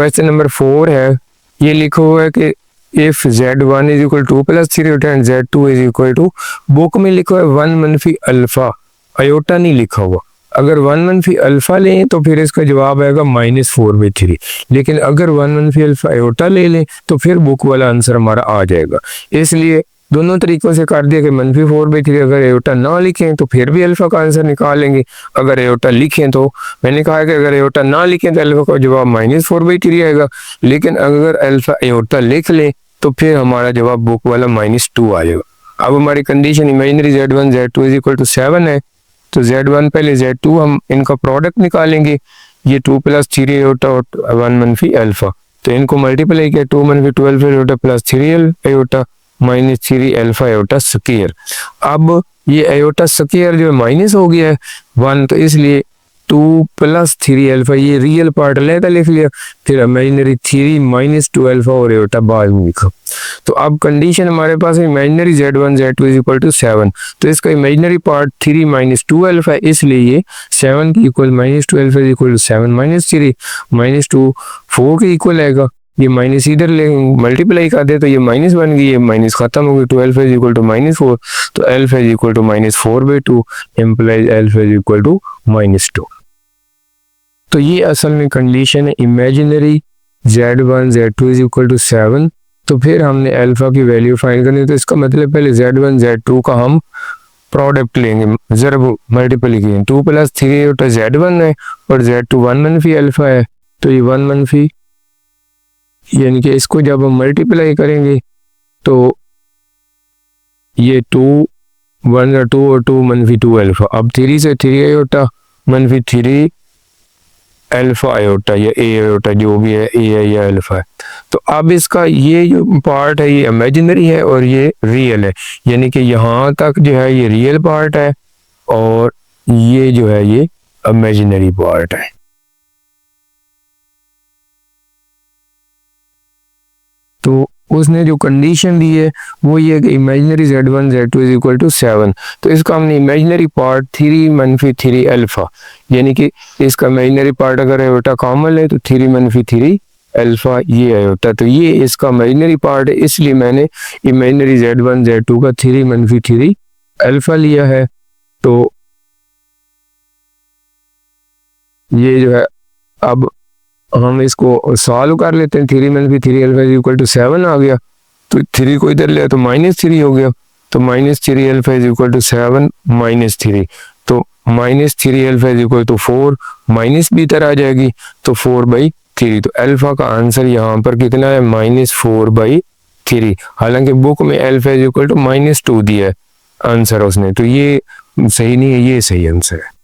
Question number 4 है, ये लिखा हुआ है कि if z1 is equal 2 plus 3 iota and z2 is equal to, book में लिखा है 1 मनफी अल्फा, आयोटा नहीं लिखा हुआ। अगर 1 मनफी अल्फा लें तो फिर इसका जवाब आएगा -4/3, लेकिन अगर 1 मनफी अल्फा आयोटा ले लें तो फिर बुक वाला आंसर हमारा आ जाएगा। इसलिए दोनों तरीकों से कर दिया कि -4/3 अगर आयोटा ना लिखें तो फिर भी अल्फा का आंसर निकालेंगे, अगर आयोटा लिखें तो मैंने कहा कि अगर आयोटा ना लिखें तो अल्फा का जवाब -4/3 आएगा, लेकिन अगर अल्फा आयोटा लिख लें तो फिर हमारा जवाब बुक वाला -2 आ जाएगा। अब हमारी condition imaginary z1 z2 is equal to 7 है, तो z1 पहले z2 हम इनका प्रोडक्ट निकालेंगे, ये 2 प्लस 3 आयोटा और 1 मनफी अल्फा, तो इनको मल्टीप्लाई किया 2 मनफी 12 iota plus 3 iota -3 alpha iota square. अब ये आयोटा स्क्वायर जो माइनस हो गया है 1, तो इसलिए 2 प्लस 3 अल्फा ये रियल पार्ट लेता लिख लिया, फिर इमेजिनरी 3 -2 अल्फा और आयोटा बाद में लिखा। तो अब कंडीशन हमारे पास है imaginary z1 z2 is equal to 7, तो इसका इमेजिनरी पार्ट 3 -2 अल्फा है, इसलिए ये 7 की equal -2 alpha is equal to 7 -3 -2 4 के इक्वल आएगा। ये माइनस इधर ले मल्टीप्लाई कर दे तो ये माइनस बन गई, ये माइनस खत्म हो गई, तो अल्फा इज इक्वल टू -4, तो alpha is equal to -4/2 implies alpha is equal to -2। तो ये असल में कंडीशन है imaginary z1 z2 is equal to 7, तो फिर हमने अल्फा की वैल्यू फाइंड करनी है, तो इसका मतलब पहले z1 z2 का हम प्रोडक्ट लेंगे, जब मल्टीप्लीकेशन 2 प्लस 3 आयोटा z1 है और z2 1 मनफी अल्फा है, तो ये 1 मनफी, यानी कि इसको जब हम मल्टीप्लाई करेंगे तो ये 2 1 और 2 और 2 मनफी 2 अल्फा, अब 3 से 3 आयोटा मनफी 3 अल्फा आयोटा या ए आयोटा जो भी है, ए है या अल्फा है। तो अब इसका ये जो पार्ट है ये इमेजिनरी है और ये रियल है, यानी कि यहाँ तक जो है ये रियल पार्ट है और ये जो है ये इमेजिनरी पार्ट है। तो उसने जो कंडीशन दी है वो ये कि imaginary z1 z2 is equal to 7, तो इसका हमने इमेजिनरी पार्ट 3 - 3 अल्फा, यानी कि इसका इमेजिनरी पार्ट अगर आयोटा कॉमन है तो 3 - 3 अल्फा ये आयोटा, तो ये इसका इमेजिनरी पार्ट है, इसलिए मैंने इमेजिनरी z1 z2 का 3 - 3 अल्फा लिया है। तो ये जो है अब हम इसको सॉल्व कर लेते हैं, 3 - 3 अल्फा इज इक्वल टू 7 आ गया, तो 3 को इधर ले तो -3 हो गया, तो -3 अल्फा इज इक्वल टू 7 -3, तो -3 alpha is equal to 4, minus भी इधर आ जाएगी तो 4/3, तो अल्फा का आंसर यहाँ पर कितना है -4/3, हालांकि बुक में अल्फा इज इक्वल टू -2 दिया है आंसर उसने, तो ये सही नहीं है, ये सही आंसर है।